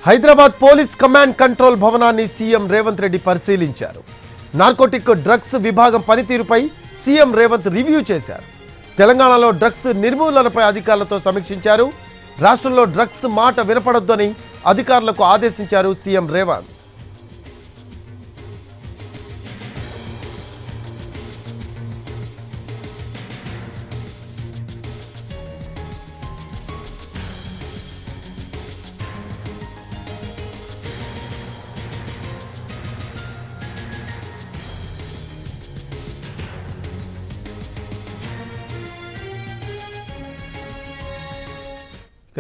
Hyderabad police command control భవనాన్ని CM Revanth Reddy పరిశీలించారు. Narcotic drugs విభాగం పనితీరుపై సీఎం రేవంత్ రివ్యూ చేశారు. తెలంగాణలో డ్రగ్స్ నిర్మూలనపై అధికారులతో సమీక్షించారు. రాష్ట్రంలో డ్రగ్స్ మాట వినపడొద్దని అధికారులకు ఆదేశించారు సీఎం రేవంత్.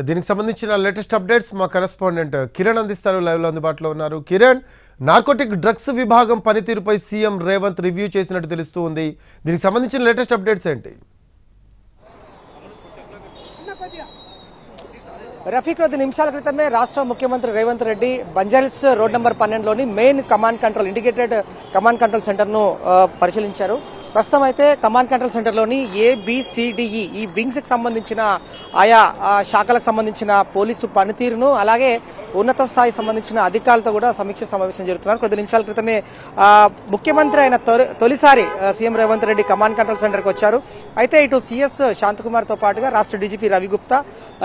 దీనికి సంబంధించిన లేటెస్ట్ అప్డేట్స్ మా కరెస్పాండెంట్ కిరణ్ అందిస్తారు. లైవ్లో అందుబాటులో ఉన్నారు. కిరణ్, నార్కోటిక్ డ్రగ్స్ విభాగం పనితీరుపై సీఎం రేవంత్ రివ్యూ చేసినట్టు తెలుస్తూ ఉంది. దీనికి సంబంధించిన లేటెస్ట్ అప్డేట్స్ ఏంటి? రఫీ, కొద్ది నిమిషాల క్రితమే రాష్ట్ర ముఖ్యమంత్రి రేవంత్ రెడ్డి బంజారాహిల్స్ రోడ్ నెంబర్ 12లోని main command control integrated command control సెంటర్ను పరిశీలించారు. ప్రస్తుతం అయితే కమాండ్ కంట్రోల్ సెంటర్లోని ABCDE ఈ వింగ్స్ కి సంబంధించిన ఆయా శాఖలకు సంబంధించిన పోలీసు పనితీరును అలాగే ఉన్నత స్థాయి సంబంధించిన అధికారులతో కూడా సమీక్ష సమావేశం జరుగుతున్నారు. కొద్ది నిమిషాల క్రితమే ముఖ్యమంత్రి అయిన తొలిసారి CM Revanth Reddy command control సెంటర్కి వచ్చారు. అయితే ఇటు CS శాంతకుమార్ తో పాటుగా రాష్ట్ర DGP రవి గుప్తా,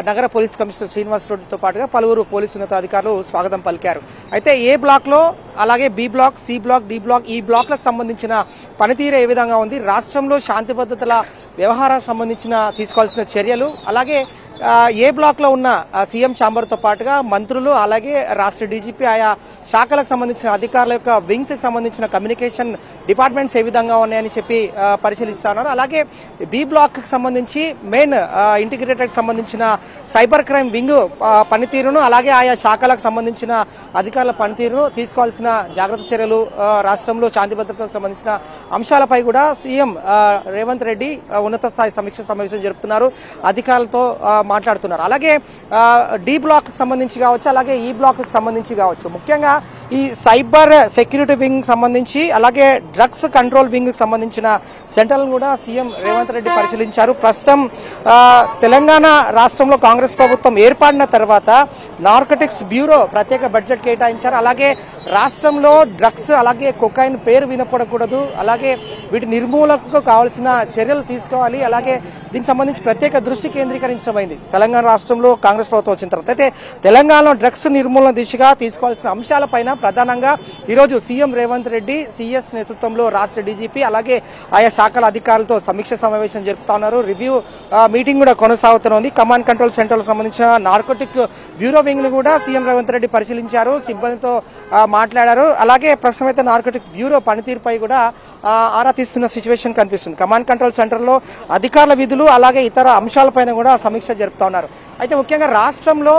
నగర పోలీస్ కమిషనర్ శ్రీనివాస్ రెడ్డితో పాటుగా పలువురు పోలీసు ఉన్నతాధికారులు స్వాగతం పలికారు. అయితే A బ్లాక్ లో అలాగే B block, C block, D block ఈ బ్లాక్లకు సంబంధించిన పనితీరు ఏ విధంగా ఉంది, రాష్ట్రంలో శాంతి భద్రతల వ్యవహారాలకు సంబంధించిన తీసుకోవాల్సిన చర్యలు, అలాగే A బ్లాక్ లో ఉన్న సీఎం ఛాంబర్ తో పాటుగా మంత్రులు అలాగే రాష్ట్ర DGP ఆయా శాఖలకు సంబంధించిన అధికారుల యొక్క వింగ్స్ కి సంబంధించిన కమ్యూనికేషన్ డిపార్ట్మెంట్స్ ఏ విధంగా ఉన్నాయని చెప్పి పరిశీలిస్తున్నారు. అలాగే B బ్లాక్ కి సంబంధించి మెయిన్ ఇంటిగ్రేటెడ్ సంబంధించిన సైబర్ క్రైమ్ వింగ్ పనితీరును అలాగే ఆయా శాఖలకు సంబంధించిన అధికారుల పనితీరును తీసుకోవాల్సిన జాగ్రత్త చర్యలు, రాష్ట్రంలో శాంతి భద్రతలకు సంబంధించిన అంశాలపై కూడా సీఎం రేవంత్ రెడ్డి ఉన్నత స్థాయి సమీక్ష సమావేశం జరుపుతున్నారు, అధికారులతో మాట్లాడుతున్నారు. అలాగే D బ్లాక్ కి సంబంధించి కావచ్చు, అలాగే E బ్లాక్ కి సంబంధించి కావచ్చు, ముఖ్యంగా ఈ సైబర్ సెక్యూరిటీ వింగ్ సంబంధించి అలాగే డ్రగ్స్ కంట్రోల్ వింగ్ కి సంబంధించిన సెంటర్లను కూడా సీఎం రేవంత్ రెడ్డి పరిశీలించారు. ప్రస్తుతం తెలంగాణ రాష్ట్రంలో కాంగ్రెస్ ప్రభుత్వం ఏర్పడిన తర్వాత నార్కోటిక్స్ బ్యూరో ప్రత్యేక బడ్జెట్ కేటాయించారు. అలాగే రాష్ట్రంలో డ్రగ్స్ అలాగే కొకైన్ పేరు వినపడకూడదు, అలాగే వీటి నిర్మూలనకు కావాల్సిన చర్యలు తీసుకోవాలి, అలాగే దీనికి సంబంధించి ప్రత్యేక దృష్టి కేంద్రీకరించడమైంది తెలంగాణ రాష్ట్రంలో కాంగ్రెస్ ప్రభుత్వం వచ్చిన తర్వాత. అయితే తెలంగాణలో డ్రగ్స్ నిర్మూలన దిశగా తీసుకోవాల్సిన అంశాలపైన ప్రధానంగా ఈరోజు సీఎం రేవంత్ రెడ్డి CS నేతృత్వంలో రాష్ట్ర DGP అలాగే ఆయా శాఖల అధికారులతో సమీక్ష సమావేశం జరుపుతా ఉన్నారు. రివ్యూ మీటింగ్ కూడా కొనసాగుతోంది. కమాండ్ కంట్రోల్ సెంటర్ సంబంధించిన నార్కోటిక్ బ్యూరో వింగ్ ను కూడా సీఎం రేవంత్ రెడ్డి పరిశీలించారు, సిబ్బందితో మాట్లాడారు. అలాగే ప్రస్తుతం అయితే నార్కోటిక్స్ బ్యూరో పనితీరుపై కూడా ఆరా తీస్తున్న సిచ్యువేషన్ కనిపిస్తుంది. కమాండ్ కంట్రోల్ సెంటర్ లో అధికారుల విధులు అలాగే ఇతర అంశాలపైన కూడా సమీక్ష జరుపుతా ఉన్నారు. అయితే ముఖ్యంగా రాష్ట్రంలో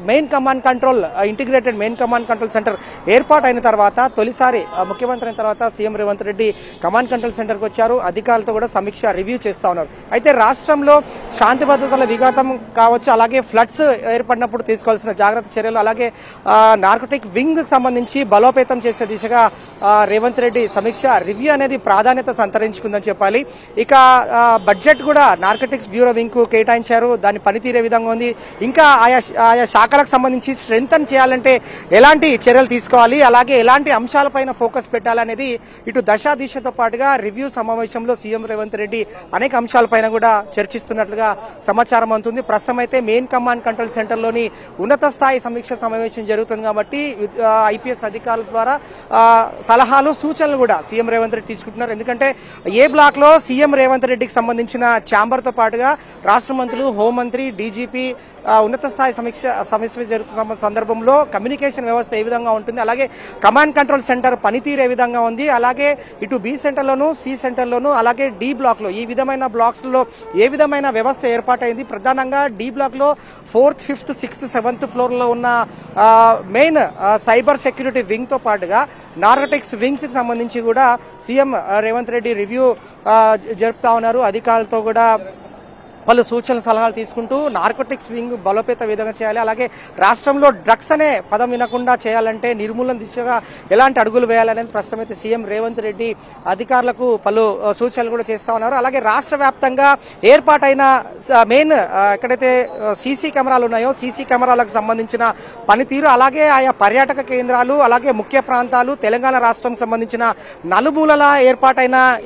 main command control integrated main command control centre ఏర్పాటైన తర్వాత తొలిసారి ముఖ్యమంత్రి అయిన తర్వాత CM Revanth Reddy command control సెంటర్కి వచ్చారు, అధికారులతో కూడా సమీక్ష రివ్యూ చేస్తా ఉన్నారు. అయితే రాష్ట్రంలో శాంతి భద్రతల విఘాతం కావచ్చు, అలాగే ఫ్లడ్స్ ఏర్పడినప్పుడు తీసుకోవాల్సిన జాగ్రత్త చర్యలు, అలాగే నార్కోటిక్ వింగ్ కి సంబంధించి బలోపేతం చేసే దిశగా రేవంత్ రెడ్డి సమీక్ష రివ్యూ అనేది ప్రాధాన్యత సంతరించుకుందని చెప్పాలి. ఇక బడ్జెట్ కూడా నార్కోటిక్స్ బ్యూరో వింగ్ కు కేటాయించారు, దాని పనితీరే విధంగా ఉంది. ఇంకా ఆయా శాఖలకు సంబంధించి స్ట్రెంగ్తన్ చేయాలంటే ఎలాంటి చర్యలు తీసుకోవాలి, అలాగే ఎలాంటి అంశాలపైన ఫోకస్ పెట్టాలనేది ఇటు దిశతో పాటుగా రివ్యూ సమావేశంలో సీఎం రేవంత్ రెడ్డి అనేక అంశాలపైన కూడా చర్చిస్తున్నట్లుగా సమాచారం అందుతుంది. ప్రస్తుతం అయితే మెయిన్ కమాండ్ కంట్రోల్ సెంటర్ లోని ఉన్నత స్థాయి సమీక్ష సమావేశం జరుగుతుంది కాబట్టి IPS అధికారుల ద్వారా సలహాలు సూచనలు కూడా సీఎం రేవంత్ రెడ్డి తీసుకుంటున్నారు. ఎందుకంటే A బ్లాక్ లో సీఎం రేవంత్ రెడ్డికి సంబంధించిన ఛాంబర్ తో పాటుగా రాష్ట్ర మంత్రులు, హోంమంత్రి, DGP ఉన్నత స్థాయి సమీక్ష జరుగుతున్న సందర్భంలో కమ్యూనికేషన్ వ్యవస్థ ఏ విధంగా ఉంటుంది, అలాగే కమాండ్ కంట్రోల్ సెంటర్ పనితీరు ఏ విధంగా ఉంది, అలాగే ఇటు B సెంటర్లోను, C సెంటర్లోను, అలాగే D బ్లాక్ లో ఈ విధమైన బ్లాక్స్ లో ఏ విధమైన వ్యవస్థ ఏర్పాటైంది, ప్రధానంగా D బ్లాక్ లో 4th, 5th, 6th, 7th floor లో ఉన్న మెయిన్ సైబర్ సెక్యూరిటీ వింగ్ తో పాటుగా నార్కోటిక్స్ వింగ్స్ కి సంబంధించి కూడా సీఎం రేవంత్ రెడ్డి రివ్యూ జరుపుతా ఉన్నారు, అధికారులతో కూడా పలు సూచనలు సలహాలు తీసుకుంటూ నార్కోటిక్స్ వింగ్ బలోపేత విధంగా చేయాలి, అలాగే రాష్ట్రంలో డ్రగ్స్ అనే పదం వినకుండా చేయాలంటే నిర్మూలన దిశగా ఎలాంటి అడుగులు వేయాలనేది ప్రస్తుతం అయితే సీఎం రేవంత్ రెడ్డి అధికారులకు పలు సూచనలు కూడా చేస్తా ఉన్నారు. అలాగే రాష్ట్ర వ్యాప్తంగా ఏర్పాటైన మెయిన్ ఎక్కడైతే సీసీ కెమెరాలు ఉన్నాయో సీసీ కెమెరాలకు సంబంధించిన పనితీరు, అలాగే ఆయా పర్యాటక కేంద్రాలు, అలాగే ముఖ్య ప్రాంతాలు, తెలంగాణ రాష్ట్రం సంబంధించిన నలుమూలల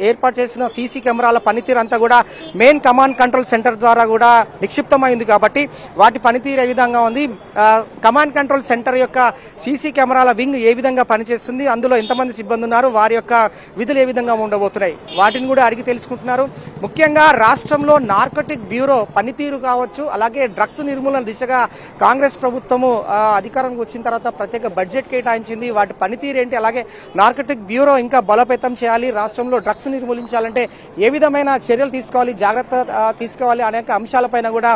ఏర్పాటు చేసిన సీసీ కెమెరాల పనితీరు అంతా కూడా మెయిన్ కమాండ్ కంట్రోల్ సెంటర్ ద్వారా కూడా నిక్షిప్తమైంది. కాబట్టి వాటి పనితీరు ఏ విధంగా ఉంది, కమాండ్ కంట్రోల్ సెంటర్ యొక్క సీసీ కెమెరాల వింగ్ ఏ విధంగా పనిచేస్తుంది, అందులో ఎంతమంది సిబ్బంది ఉన్నారు, వారి యొక్క విధులు ఏ విధంగా ఉండబోతున్నాయి, వాటిని కూడా అడిగి తెలుసుకుంటున్నారు. ముఖ్యంగా రాష్ట్రంలో నార్కోటిక్ బ్యూరో పనితీరు కావచ్చు, అలాగే డ్రగ్స్ నిర్మూలన దిశగా కాంగ్రెస్ ప్రభుత్వము అధికారంలోకి వచ్చిన తర్వాత ప్రత్యేక బడ్జెట్ కేటాయించింది. వాటి పనితీరు ఏంటి, అలాగే నార్కోటిక్ బ్యూరో ఇంకా బలోపేతం చేయాలి, రాష్ట్రంలో డ్రగ్స్ నిర్మూలించాలంటే ఏ విధమైన చర్యలు తీసుకోవాలి, జాగ్రత్త తీసుకోవాలి అనేక అంశాలపైన కూడా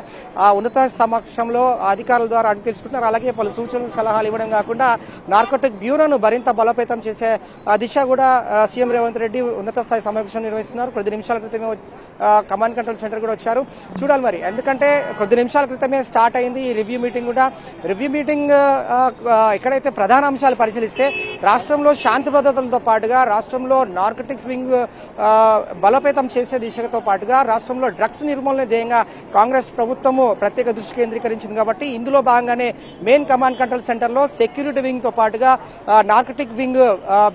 ఉన్నత సమక్షంలో అధికారుల ద్వారా అడిగి తెలుసుకుంటున్నారు. అలాగే పలు సూచనలు సలహాలు ఇవ్వడం కాకుండా నార్కోటిక్ బ్యూరోను మరింత బలోపేతం చేసే దిశ కూడా సీఎం రేవంత్ రెడ్డి ఉన్నత స్థాయి సమావేశం నిర్వహిస్తున్నారు. కొద్ది నిమిషాల క్రితమే కమాండ్ కంట్రోల్ సెంటర్ కూడా వచ్చారు. చూడాలి మరి, ఎందుకంటే కొద్ది నిమిషాల క్రితమే స్టార్ట్ అయింది ఈ రివ్యూ మీటింగ్ కూడా. రివ్యూ మీటింగ్ ఎక్కడైతే ప్రధాన అంశాలు పరిశీలిస్తే రాష్ట్రంలో శాంతి భద్రతలతో పాటుగా రాష్ట్రంలో నార్కోటిక్స్ వింగ్ బలోపేతం చేసే దిశతో పాటుగా రాష్ట్రంలో డ్రగ్స్ నిర్మూలన ధ్యేయంగా కాంగ్రెస్ ప్రభుత్వము ప్రత్యేక దృష్టి కేంద్రీకరించింది. కాబట్టి ఇందులో భాగంగానే మెయిన్ కమాండ్ కంట్రోల్ సెంటర్ లో సెక్యూరిటీ వింగ్ తో పాటుగా నార్కోటిక్ వింగ్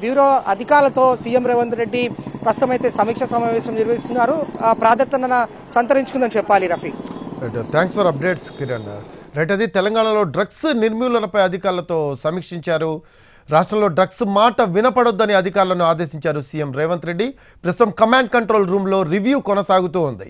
బ్యూరో అధికారులతో సీఎం రేవంత్ రెడ్డి ప్రస్తుతం అయితే సమీక్ష సమావేశం నిర్వహిస్తున్నారు. ప్రాధాన్యతను సంతరించుకుందని చెప్పాలి. Rafi, thanks for updates Kiran. Right, అది తెలంగాణలో డ్రగ్స్ నిర్మూలనపై అధికారులతో సమీక్షించారు. రాష్ట్రంలో డ్రగ్స్ మాట వినపడొద్దని అధికారులను ఆదేశించారు సీఎం రేవంత్ రెడ్డి. ప్రస్తుతం కమాండ్ కంట్రోల్ రూమ్లో రివ్యూ కొనసాగుతూ ఉంది.